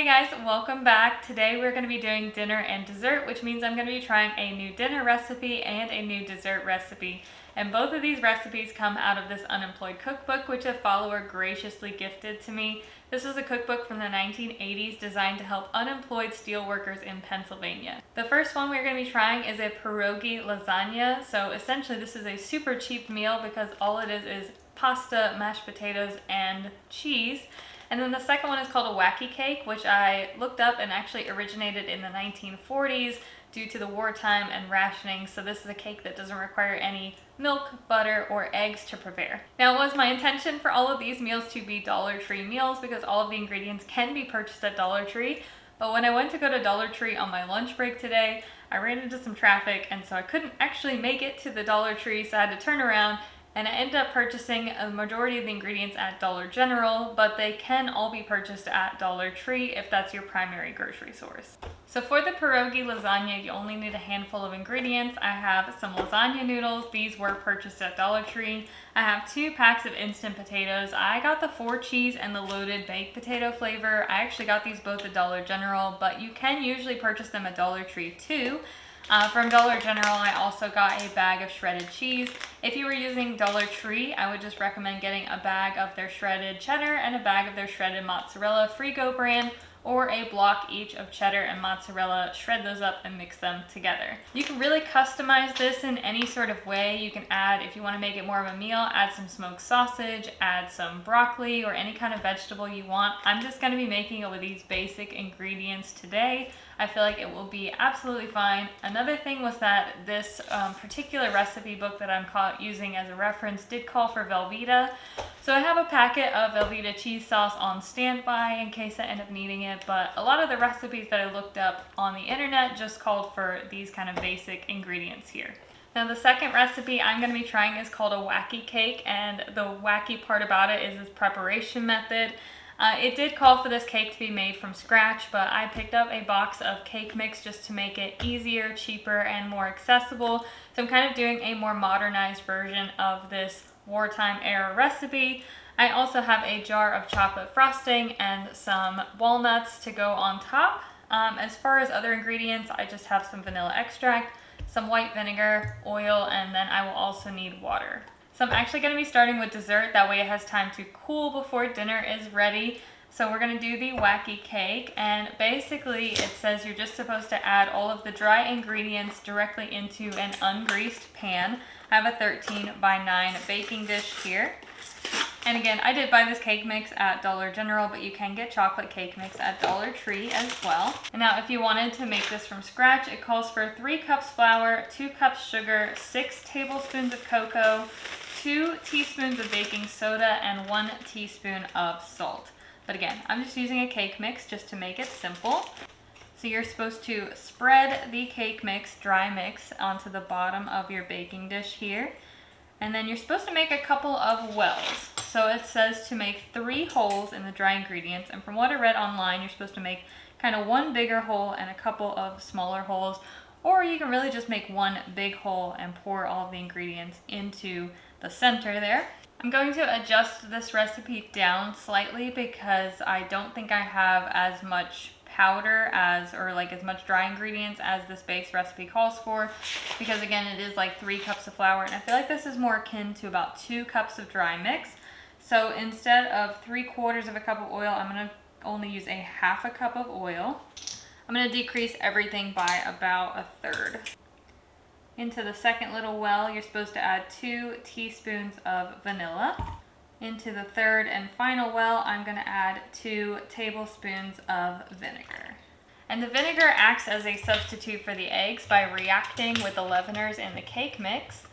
Hey guys, welcome back. Today we're going to be doing dinner and dessert, which means I'm going to be trying a new dinner recipe and a new dessert recipe. And both of these recipes come out of this unemployed cookbook, which a follower graciously gifted to me. This is a cookbook from the 1980s designed to help unemployed steelworkers in Pennsylvania. The first one we're going to be trying is a pierogi lasagna. So essentially this is a super cheap meal because all it is pasta, mashed potatoes, and cheese. And then the second one is called a Wacky cake, which I looked up and actually originated in the 1940s due to the wartime and rationing. So this is a cake that doesn't require any milk, butter, or eggs to prepare. Now, it was my intention for all of these meals to be Dollar Tree meals because all of the ingredients can be purchased at Dollar Tree. But when I went to go to Dollar Tree on my lunch break today, I ran into some traffic, and so I couldn't actually make it to the Dollar Tree, so I had to turn around. And I ended up purchasing a majority of the ingredients at Dollar General, but they can all be purchased at Dollar Tree if that's your primary grocery source. So for the pierogi lasagna, you only need a handful of ingredients. I have some lasagna noodles. These were purchased at Dollar Tree. I have 2 packs of instant potatoes. I got the 4 cheese and the loaded baked potato flavor. I actually got these both at Dollar General, but you can usually purchase them at Dollar Tree too. From Dollar General, I also got a bag of shredded cheese. If you were using Dollar Tree, I would just recommend getting a bag of their shredded cheddar and a bag of their shredded mozzarella, Frigo brand, or a block each of cheddar and mozzarella. Shred those up and mix them together. You can really customize this in any sort of way. You can add, if you want to make it more of a meal, add some smoked sausage, add some broccoli, or any kind of vegetable you want. I'm just going to be making it with these basic ingredients today. I feel like it will be absolutely fine. Another thing was that this particular recipe book that I'm using as a reference did call for Velveeta. So I have a packet of Velveeta cheese sauce on standby in case I end up needing it, but a lot of the recipes that I looked up on the internet just called for these kind of basic ingredients here. Now the second recipe I'm going to be trying is called a Wacky cake, and the wacky part about it is its preparation method. It did call for this cake to be made from scratch, but I picked up a box of cake mix just to make it easier, cheaper, and more accessible. So I'm kind of doing a more modernized version of this wartime era recipe. I also have a jar of chocolate frosting and some walnuts to go on top. As far as other ingredients, I just have some vanilla extract, some white vinegar, oil, and then I will also need water. So I'm actually going to be starting with dessert, that way it has time to cool before dinner is ready. So we're going to do the Wacky cake, and basically it says you're just supposed to add all of the dry ingredients directly into an ungreased pan. I have a 13 by 9 baking dish here. And again, I did buy this cake mix at Dollar General, but you can get chocolate cake mix at Dollar Tree as well. And now if you wanted to make this from scratch, it calls for 3 cups flour, 2 cups sugar, 6 tablespoons of cocoa, 2 teaspoons of baking soda, and 1 teaspoon of salt. But again, I'm just using a cake mix just to make it simple. So you're supposed to spread the cake mix, dry mix, onto the bottom of your baking dish here. And then you're supposed to make a couple of wells. So it says to make 3 holes in the dry ingredients. And from what I read online, you're supposed to make kind of 1 bigger hole and a couple of smaller holes. Or you can really just make 1 big hole and pour all of the ingredients into the center there. I'm going to adjust this recipe down slightly because I don't think I have as much powder as much dry ingredients as this base recipe calls for, because again it is like 3 cups of flour, and I feel like this is more akin to about 2 cups of dry mix. So instead of 3/4 of a cup of oil, I'm going to only use a 1/2 cup of oil. I'm going to decrease everything by about 1/3. Into the second little well, you're supposed to add 2 teaspoons of vanilla. Into the third and final well, I'm going to add 2 tablespoons of vinegar. And the vinegar acts as a substitute for the eggs by reacting with the leaveners in the cake mix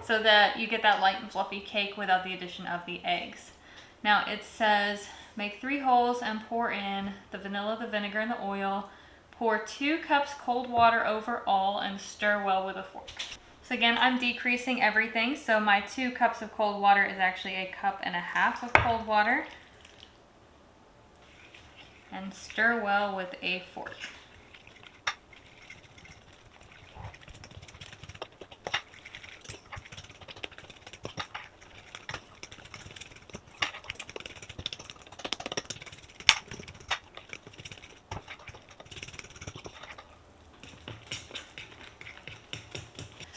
so that you get that light and fluffy cake without the addition of the eggs. Now it says make 3 holes and pour in the vanilla, the vinegar, and the oil. Pour 2 cups cold water over all and stir well with a fork. So again, I'm decreasing everything. So my 2 cups of cold water is actually 1.5 cups of cold water. And stir well with a fork.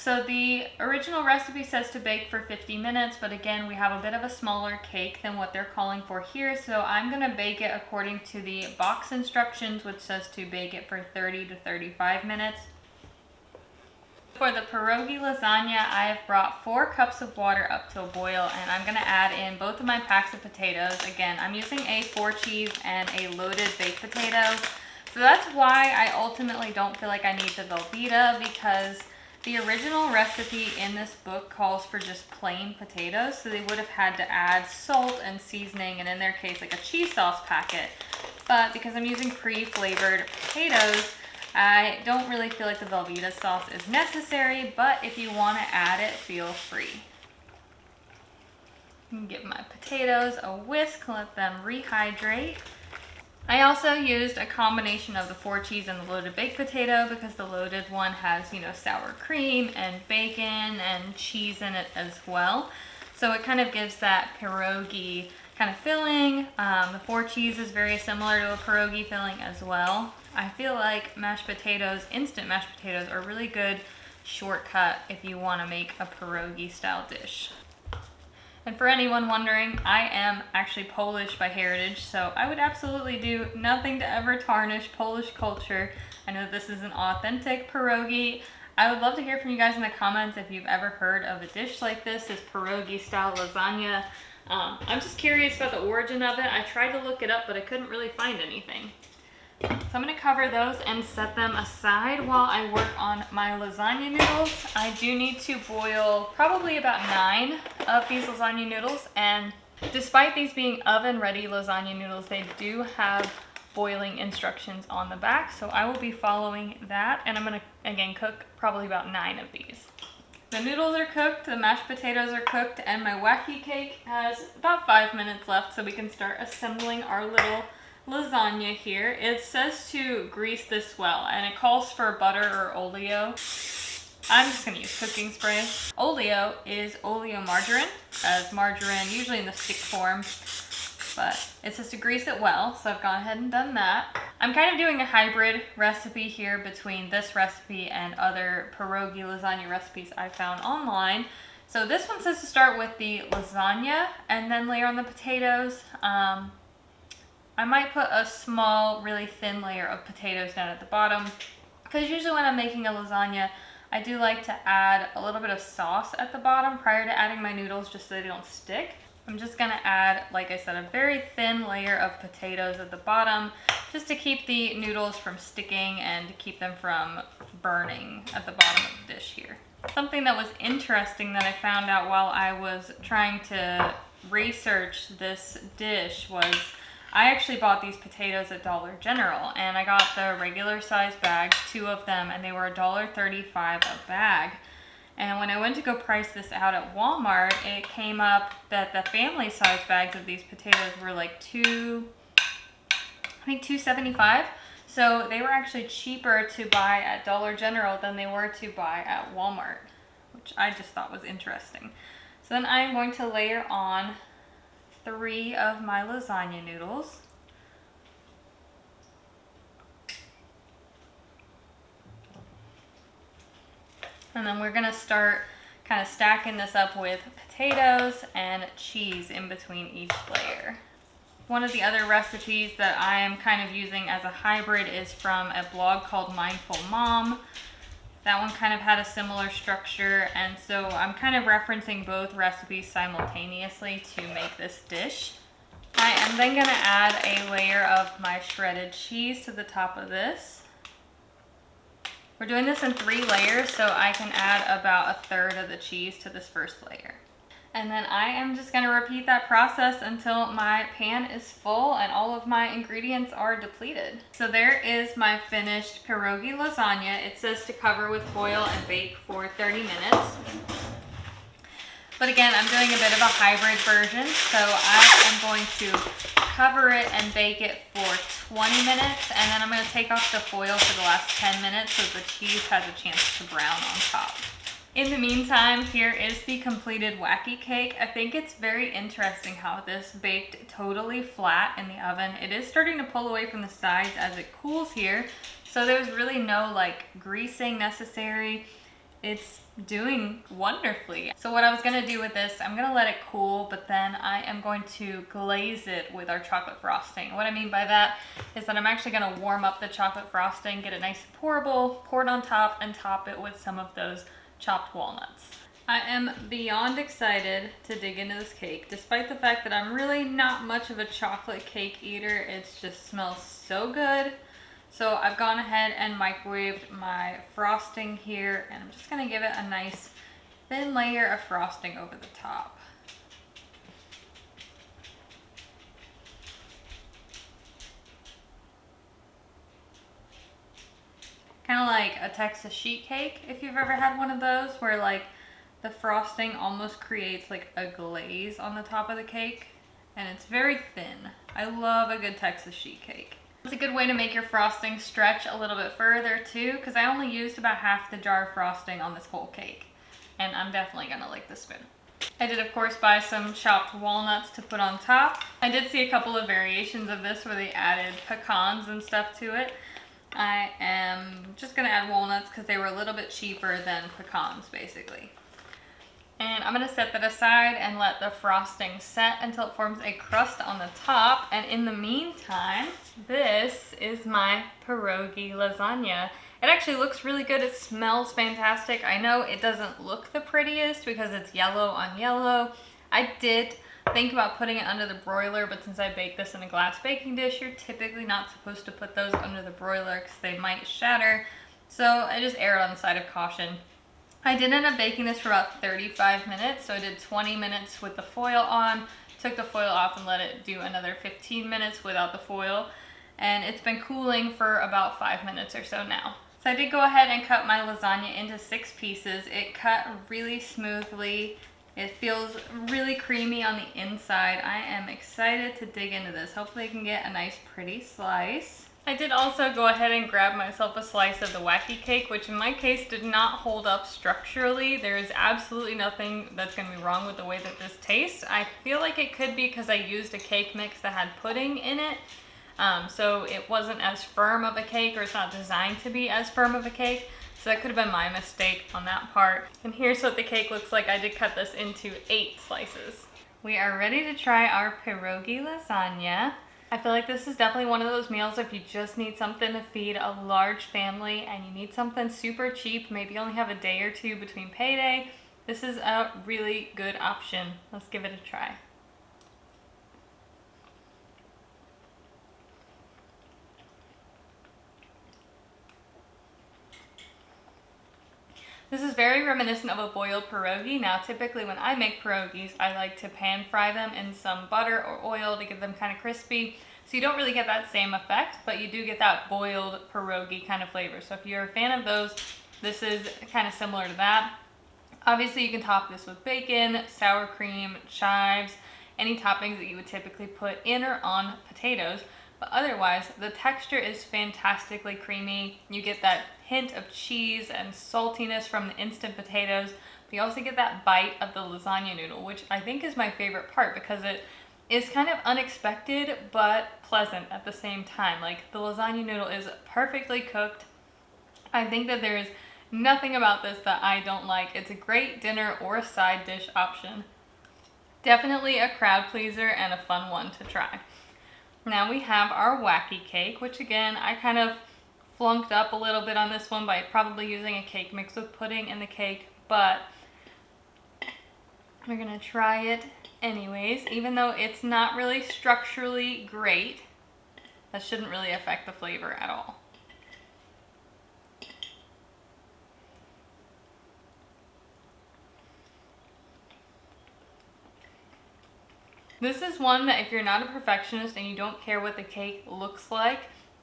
So the original recipe says to bake for 50 minutes, but again, we have a bit of a smaller cake than what they're calling for here. So I'm gonna bake it according to the box instructions, which says to bake it for 30 to 35 minutes. For the pierogi lasagna, I have brought 4 cups of water up to a boil, and I'm gonna add in both of my packs of potatoes. Again, I'm using a 4 cheese and a loaded baked potato. So that's why I ultimately don't feel like I need the Velveeta, because the original recipe in this book calls for just plain potatoes, so they would have had to add salt and seasoning, and in their case, like a cheese sauce packet. But because I'm using pre-flavored potatoes, I don't really feel like the Velveeta sauce is necessary, but if you want to add it, feel free. I'm gonna give my potatoes a whisk, let them rehydrate. I also used a combination of the 4 cheese and the loaded baked potato because the loaded one has, you know, sour cream and bacon and cheese in it as well. So it kind of gives that pierogi kind of filling. The 4 cheese is very similar to a pierogi filling as well. I feel like mashed potatoes, instant mashed potatoes, are a really good shortcut if you want to make a pierogi style dish. And for anyone wondering, I am actually Polish by heritage, so I would absolutely do nothing to ever tarnish Polish culture. I know this is an authentic pierogi. I would love to hear from you guys in the comments if you've ever heard of a dish like this pierogi style lasagna. I'm just curious about the origin of it. I tried to look it up, but I couldn't really find anything. So I'm going to cover those and set them aside while I work on my lasagna noodles. I do need to boil probably about 9 of these lasagna noodles, and despite these being oven ready lasagna noodles, they do have boiling instructions on the back, so I will be following that, and I'm going to again cook probably about 9 of these. The noodles are cooked, the mashed potatoes are cooked, and my wacky cake has about 5 minutes left, so we can start assembling our little lasagna here. It says to grease this well, and it calls for butter or oleo. I'm just going to use cooking spray. Oleo is oleomargarine, as margarine, usually in the stick form, but it says to grease it well, so I've gone ahead and done that. I'm kind of doing a hybrid recipe here between this recipe and other pierogi lasagna recipes I found online. So this one says to start with the lasagna and then layer on the potatoes. I might put a small, really thin layer of potatoes down at the bottom, because usually when I'm making a lasagna, I do like to add a little bit of sauce at the bottom prior to adding my noodles just so they don't stick. I'm just going to add, like I said, a very thin layer of potatoes at the bottom just to keep the noodles from sticking and to keep them from burning at the bottom of the dish here. Something that was interesting that I found out while I was trying to research this dish was I actually bought these potatoes at Dollar General, and I got the regular size bags, 2 of them, and they were $1.35 a bag. And when I went to go price this out at Walmart, it came up that the family size bags of these potatoes were like $2.75. So they were actually cheaper to buy at Dollar General than they were to buy at Walmart, which I just thought was interesting. So then I am going to layer on 3 of my lasagna noodles. And then we're gonna start kind of stacking this up with potatoes and cheese in between each layer. One of the other recipes that I am kind of using as a hybrid is from a blog called Mindful Mom. That one kind of had a similar structure, and so I'm kind of referencing both recipes simultaneously to make this dish. I am then going to add a layer of my shredded cheese to the top of this. We're doing this in 3 layers, so I can add about 1/3 of the cheese to this first layer. And then I am just going to repeat that process until my pan is full and all of my ingredients are depleted. So there is my finished pierogi lasagna. It says to cover with foil and bake for 30 minutes. But again, I'm doing a bit of a hybrid version, so I am going to cover it and bake it for 20 minutes, and then I'm going to take off the foil for the last 10 minutes so the cheese has a chance to brown on top. In the meantime, here is the completed wacky cake. I think it's very interesting how this baked totally flat in the oven. It is starting to pull away from the sides as it cools here, so there's really no like greasing necessary. it's doing wonderfully. So what I was gonna do with this, I'm gonna let it cool, but then I am going to glaze it with our chocolate frosting. What I mean by that is that I'm actually gonna warm up the chocolate frosting, get it nice and pourable, pour it on top, and top it with some of those chopped walnuts. I am beyond excited to dig into this cake, despite the fact that I'm really not much of a chocolate cake eater. It just smells so good. So I've gone ahead and microwaved my frosting here, and I'm just gonna give it a nice thin layer of frosting over the top. Kind of like a Texas sheet cake, if you've ever had one of those, where like the frosting almost creates like a glaze on the top of the cake, and it's very thin. I love a good Texas sheet cake. It's a good way to make your frosting stretch a little bit further too, because I only used about half the jar of frosting on this whole cake, and I'm definitely gonna lick the spoon. I did of course buy some chopped walnuts to put on top. I did see a couple of variations of this where they added pecans and stuff to it. I am just gonna add walnuts because they were a little bit cheaper than pecans basically. And I'm gonna set that aside and let the frosting set until it forms a crust on the top. And in the meantime, this is my pierogi lasagna. It actually looks really good. It smells fantastic. I know it doesn't look the prettiest because it's yellow on yellow. I did think about putting it under the broiler, but since I baked this in a glass baking dish, you're typically not supposed to put those under the broiler because they might shatter. So I just erred on the side of caution. I did end up baking this for about 35 minutes, so I did 20 minutes with the foil on, took the foil off and let it do another 15 minutes without the foil, and it's been cooling for about 5 minutes or so now. So I did go ahead and cut my lasagna into 6 pieces. It cut really smoothly. It feels really creamy on the inside. I am excited to dig into this. Hopefully I can get a nice pretty slice. I did also go ahead and grab myself a slice of the Wacky cake, which in my case did not hold up structurally. There is absolutely nothing that's going to be wrong with the way that this tastes. I feel like it could be because I used a cake mix that had pudding in it. So it wasn't as firm of a cake, or it's not designed to be as firm of a cake. So that could have been my mistake on that part. And here's what the cake looks like. I did cut this into 8 slices. We are ready to try our pierogi lasagna. I feel like this is definitely one of those meals if you just need something to feed a large family and you need something super cheap, maybe you only have a day or two between payday. This is a really good option. Let's give it a try. This is very reminiscent of a boiled pierogi. Now, typically when I make pierogies, I like to pan fry them in some butter or oil to get them kind of crispy. So you don't really get that same effect, but you do get that boiled pierogi kind of flavor. So if you're a fan of those, this is kind of similar to that. Obviously, you can top this with bacon, sour cream, chives, any toppings that you would typically put in or on potatoes. But otherwise, the texture is fantastically creamy. You get that hint of cheese and saltiness from the instant potatoes. But you also get that bite of the lasagna noodle, which I think is my favorite part because it is kind of unexpected but pleasant at the same time. Like, the lasagna noodle is perfectly cooked. I think that there is nothing about this that I don't like. It's a great dinner or a side dish option. Definitely a crowd pleaser and a fun one to try. Now we have our Wacky cake, which again, I kind of flunked up a little bit on this one by probably using a cake mix with pudding in the cake, but we're gonna try it anyways. Even though it's not really structurally great, that shouldn't really affect the flavor at all. This is one that if you're not a perfectionist and you don't care what the cake looks like,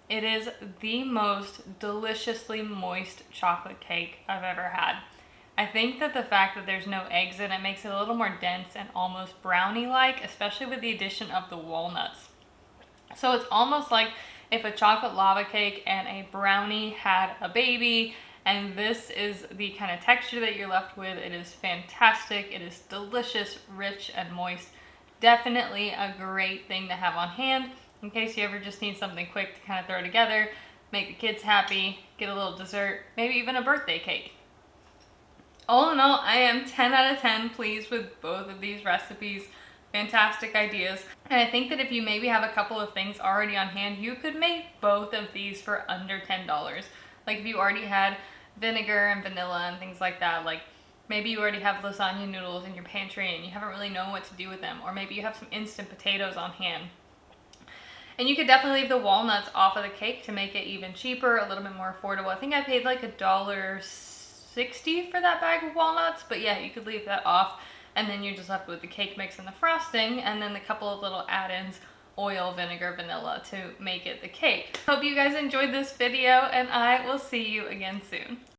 it is the most deliciously moist chocolate cake I've ever had. I think that the fact that there's no eggs in it makes it a little more dense and almost brownie-like, especially with the addition of the walnuts. So it's almost like if a chocolate lava cake and a brownie had a baby, and this is the kind of texture that you're left with. It is fantastic. It is delicious, rich, and moist. Definitely a great thing to have on hand in case you ever just need something quick to kind of throw together, make the kids happy, get a little dessert, maybe even a birthday cake. All in all, I am 10 out of 10 pleased with both of these recipes. Fantastic ideas. And I think that if you maybe have a couple of things already on hand, you could make both of these for under $10. Like if you already had vinegar and vanilla and things like that, like maybe you already have lasagna noodles in your pantry and you haven't really known what to do with them, or maybe you have some instant potatoes on hand. And you could definitely leave the walnuts off of the cake to make it even cheaper, a little bit more affordable. I think I paid like $1.60 for that bag of walnuts, but yeah, you could leave that off, and then you're just left with the cake mix and the frosting, and then the couple of little add-ins, oil, vinegar, vanilla, to make it the cake. Hope you guys enjoyed this video, and I will see you again soon.